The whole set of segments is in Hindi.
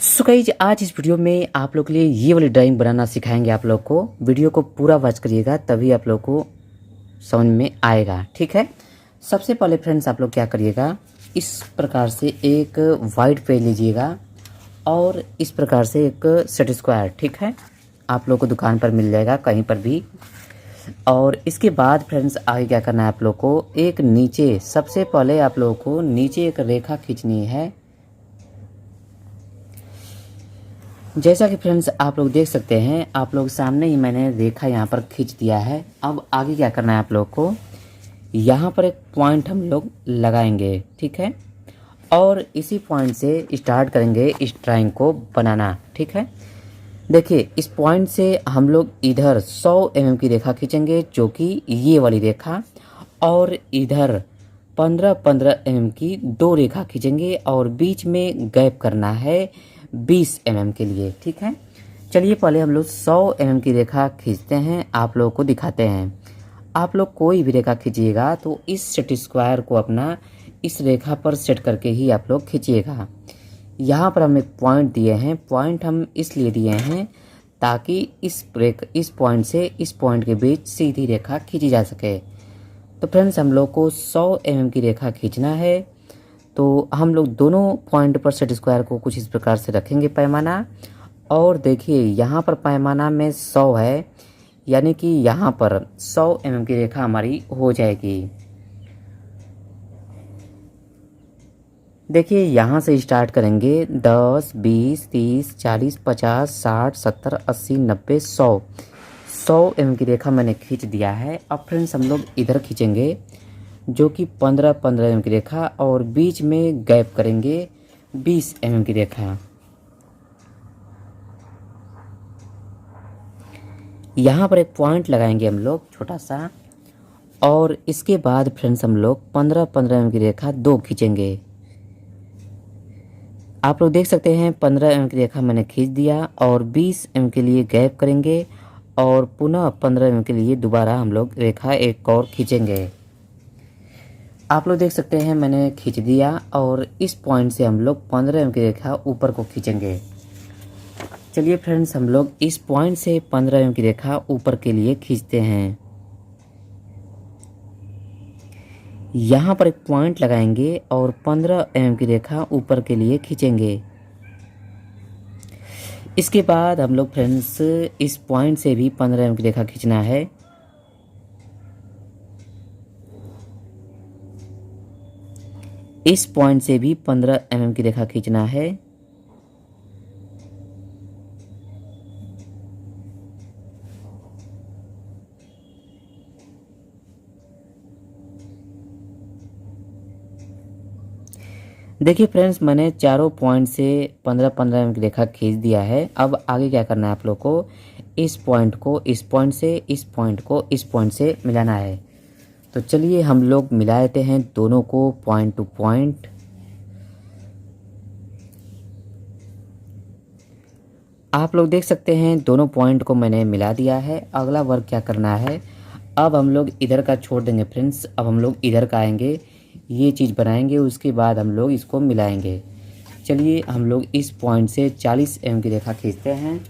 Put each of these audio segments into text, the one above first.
सो गाइस, आज इस वीडियो में आप लोग के लिए ये वाली ड्राइंग बनाना सिखाएंगे। आप लोग को वीडियो को पूरा वॉच करिएगा, तभी आप लोग को समझ में आएगा। ठीक है। सबसे पहले फ्रेंड्स, आप लोग क्या करिएगा, इस प्रकार से एक वाइट पेज लीजिएगा और इस प्रकार से एक सेट स्क्वायर, ठीक है, आप लोग को दुकान पर मिल जाएगा कहीं पर भी। और इसके बाद फ्रेंड्स आगे क्या करना है, आप लोग को एक नीचे, सबसे पहले आप लोगों को नीचे एक रेखा खींचनी है। जैसा कि फ्रेंड्स आप लोग देख सकते हैं, आप लोग सामने ही मैंने रेखा यहाँ पर खींच दिया है। अब आगे क्या करना है, आप लोग को यहाँ पर एक पॉइंट हम लोग लगाएंगे, ठीक है, और इसी पॉइंट से स्टार्ट करेंगे इस ड्राइंग को बनाना। ठीक है, देखिए इस पॉइंट से हम लोग इधर 100 mm की रेखा खींचेंगे, जो कि ये वाली रेखा, और इधर 15-15 mm की दो रेखा खींचेंगे और बीच में गैप करना है 20 mm के लिए। ठीक है, चलिए पहले हम लोग 100 mm की रेखा खींचते हैं, आप लोगों को दिखाते हैं। आप लोग कोई भी रेखा खींचिएगा तो इस सेट स्क्वायर को अपना इस रेखा पर सेट करके ही आप लोग खींचिएगा। यहाँ पर हम एक पॉइंट दिए हैं, पॉइंट हम इसलिए दिए हैं ताकि इस पॉइंट से इस पॉइंट के बीच सीधी रेखा खींची जा सके। तो फ्रेंड्स हम लोग को 100 mm की रेखा खींचना है, तो हम लोग दोनों पॉइंट पर सेट स्क्वायर को कुछ इस प्रकार से रखेंगे पैमाना। और देखिए यहाँ पर पैमाना में 100 है, यानी कि यहाँ पर 100 mm की रेखा हमारी हो जाएगी। देखिए यहाँ से स्टार्ट करेंगे 10, 20, 30, 40, 50, 60, 70, 80, 90, 100 mm की रेखा मैंने खींच दिया है। अब फ्रेंड्स हम लोग इधर खींचेंगे, जो कि 15-15 mm की रेखा, और बीच में गैप करेंगे 20 mm की रेखा। यहाँ पर एक पॉइंट लगाएंगे हम लोग छोटा सा, और इसके बाद फ्रेंड्स हम लोग 15-15 mm की रेखा दो खींचेंगे। आप लोग देख सकते हैं 15 mm की रेखा मैंने खींच दिया, और 20 mm के लिए गैप करेंगे, और पुनः 15 mm के लिए दोबारा हम लोग रेखा एक और खींचेंगे। आप लोग देख सकते हैं मैंने खींच दिया, और इस पॉइंट से हम लोग 15 mm की रेखा ऊपर को खींचेंगे। चलिए फ्रेंड्स हम लोग इस पॉइंट से 15 mm की रेखा ऊपर के लिए खींचते हैं। यहाँ पर एक पॉइंट लगाएंगे और 15 mm की रेखा ऊपर के लिए खींचेंगे। इसके बाद हम लोग फ्रेंड्स इस पॉइंट से भी 15 mm की रेखा खींचना है। इस पॉइंट से भी 15 mm की रेखा खींचना है। देखिए फ्रेंड्स मैंने चारों पॉइंट से 15-15 mm की रेखा खींच दिया है। अब आगे क्या करना है, आप लोग को इस पॉइंट को इस पॉइंट से, इस पॉइंट को इस पॉइंट से मिलाना है। तो चलिए हम लोग मिला लेते हैं दोनों को पॉइंट टू पॉइंट। आप लोग देख सकते हैं दोनों पॉइंट को मैंने मिला दिया है। अगला वर्क क्या करना है, अब हम लोग इधर का छोड़ देंगे फ्रेंड्स, अब हम लोग इधर का आएंगे, ये चीज़ बनाएंगे, उसके बाद हम लोग इसको मिलाएंगे। चलिए हम लोग इस पॉइंट से 40 mm की रेखा खींचते हैं।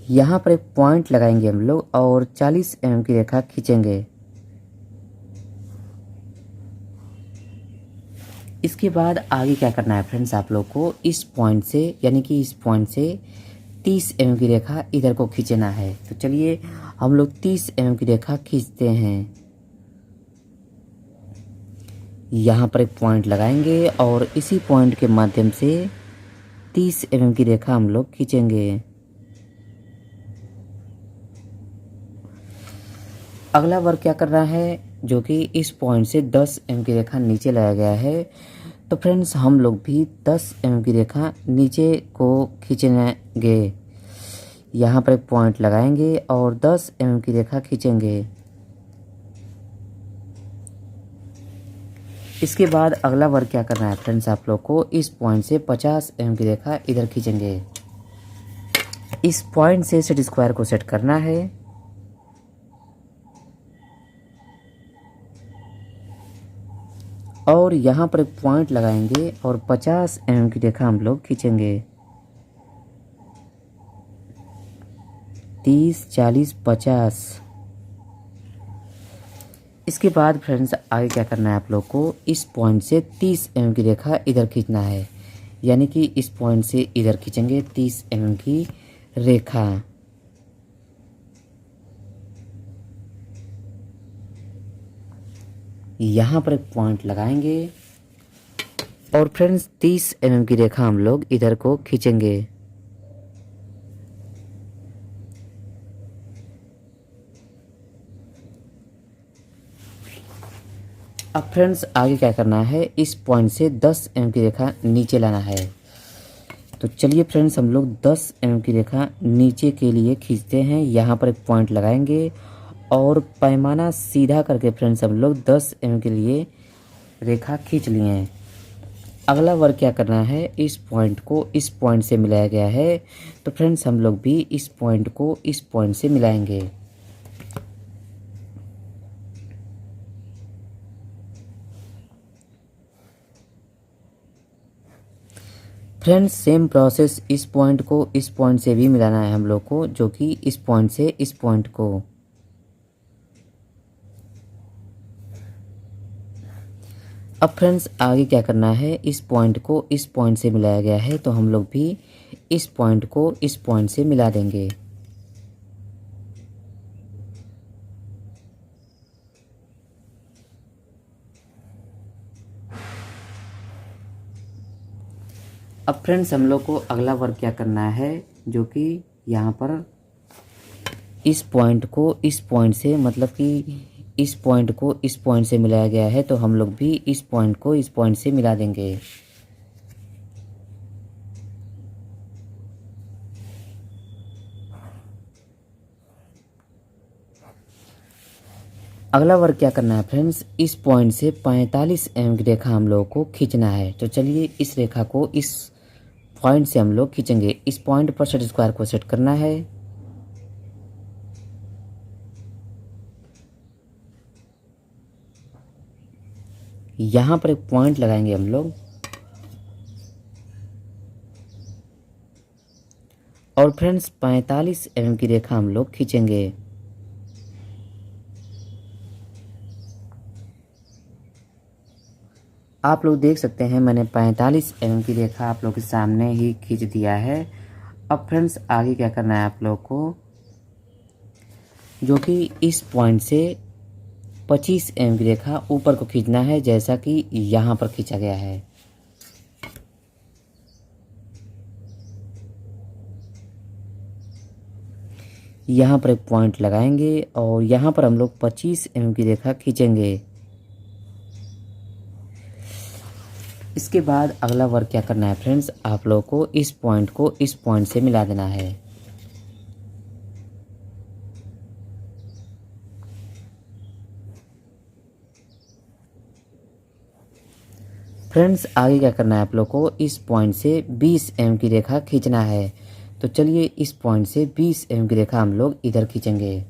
यहाँ पर एक पॉइंट लगाएंगे हम लोग और 40 mm की रेखा खींचेंगे। इसके बाद आगे क्या करना है फ्रेंड्स, आप लोग को इस पॉइंट से, यानी कि इस पॉइंट से 30 mm की रेखा इधर को खींचना है। तो चलिए हम लोग 30 mm की रेखा खींचते हैं। यहाँ पर एक पॉइंट लगाएंगे और इसी पॉइंट के माध्यम से 30 mm की रेखा हम लोग खींचेंगे। अगला वर्क क्या करना है, जो कि इस पॉइंट से 10 mm की रेखा नीचे लाया गया है। तो फ्रेंड्स हम लोग भी 10 mm की रेखा नीचे को खींचेंगे। यहाँ पर एक पॉइंट लगाएंगे और 10 mm की रेखा खींचेंगे। इसके बाद अगला वर्क क्या करना है फ्रेंड्स, आप लोग को इस पॉइंट से 50 mm की रेखा इधर खींचेंगे। इस पॉइंट से सेट स्क्वायर को सेट करना है। और यहाँ पर एक पॉइंट लगाएंगे और 50 mm की रेखा हम लोग खींचेंगे। 30, 40, 50। इसके बाद फ्रेंड्स आगे क्या करना है आप लोग को, इस पॉइंट से 30 mm की रेखा इधर खींचना है, यानी कि इस पॉइंट से इधर खींचेंगे 30 mm की रेखा। यहाँ पर एक पॉइंट लगाएंगे और फ्रेंड्स 30 mm की रेखा हम लोग इधर को खींचेंगे। अब फ्रेंड्स आगे क्या करना है, इस पॉइंट से 10 mm की रेखा नीचे लाना है। तो चलिए फ्रेंड्स हम लोग 10 mm की रेखा नीचे के लिए खींचते हैं। यहाँ पर एक पॉइंट लगाएंगे और पैमाना सीधा करके फ्रेंड्स हम लोग 10 mm के लिए रेखा खींच लिए हैं। अगला वर्क क्या करना है, इस पॉइंट को इस पॉइंट से मिलाया गया है, तो फ्रेंड्स हम लोग भी इस पॉइंट को इस पॉइंट से मिलाएंगे। फ्रेंड्स सेम प्रोसेस इस पॉइंट को इस पॉइंट से भी मिलाना है हम लोग को, जो कि इस पॉइंट से इस पॉइंट को। अब फ्रेंड्स आगे क्या करना है, इस पॉइंट को इस पॉइंट से मिलाया गया है, तो हम लोग भी इस पॉइंट को इस पॉइंट से मिला देंगे। अब फ्रेंड्स हम लोग को अगला वर्क क्या करना है, जो कि यहाँ पर इस पॉइंट को इस पॉइंट से, मतलब कि इस पॉइंट को इस पॉइंट से मिलाया गया है, तो हम लोग भी इस पॉइंट को इस पॉइंट से मिला देंगे। अगला वर्क क्या करना है फ्रेंड्स, इस पॉइंट से 45 mm की रेखा हम लोग को खींचना है। तो चलिए इस रेखा को इस पॉइंट से हम लोग खींचेंगे। इस पॉइंट पर सेट स्क्वायर को सेट करना है। यहाँ पर एक पॉइंट लगाएंगे हम लोग और फ्रेंड्स 45 mm की रेखा हम लोग खींचेंगे। आप लोग देख सकते हैं मैंने 45 mm की रेखा आप लोग के सामने ही खींच दिया है। अब फ्रेंड्स आगे क्या करना है आप लोग को, जो कि इस पॉइंट से 25 mm की रेखा ऊपर को खींचना है, जैसा कि यहाँ पर खींचा गया है। यहाँ पर एक पॉइंट लगाएंगे और यहाँ पर हम लोग 25 mm की रेखा खींचेंगे। इसके बाद अगला वर्क क्या करना है फ्रेंड्स, आप लोगों को इस पॉइंट को इस पॉइंट से मिला देना है। फ्रेंड्स आगे क्या करना है आप लोग को, इस पॉइंट से 20 mm की रेखा खींचना है। तो चलिए इस पॉइंट से 20 mm की रेखा हम लोग इधर खींचेंगे।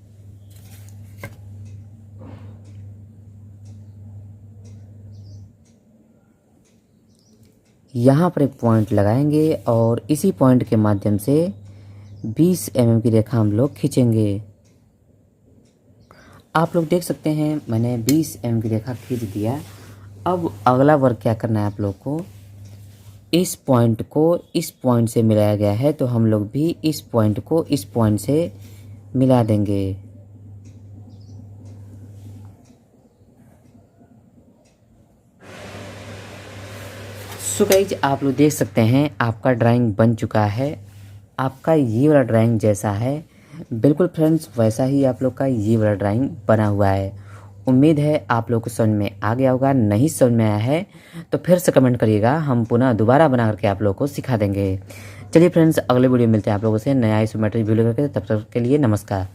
यहाँ पर एक पॉइंट लगाएंगे और इसी पॉइंट के माध्यम से 20 mm की रेखा हम लोग खींचेंगे। आप लोग देख सकते हैं मैंने 20 mm की रेखा खींच दिया। अब अगला वर्क क्या करना है आप लोग को, इस पॉइंट को इस पॉइंट से मिलाया गया है, तो हम लोग भी इस पॉइंट को इस पॉइंट से मिला देंगे। सो गाइज आप लोग देख सकते हैं आपका ड्राइंग बन चुका है। आपका ये वाला ड्राइंग जैसा है बिल्कुल फ्रेंड्स वैसा ही आप लोग का ये वाला ड्राइंग बना हुआ है। उम्मीद है आप लोग को समझ में आ गया होगा। नहीं समझ में आया है तो फिर से कमेंट करिएगा, हम पुनः दोबारा बना करके आप लोग को सिखा देंगे। चलिए फ्रेंड्स अगले वीडियो में मिलते हैं आप लोगों से नया इस मैटर वीडियो करके, तब तक के लिए नमस्कार।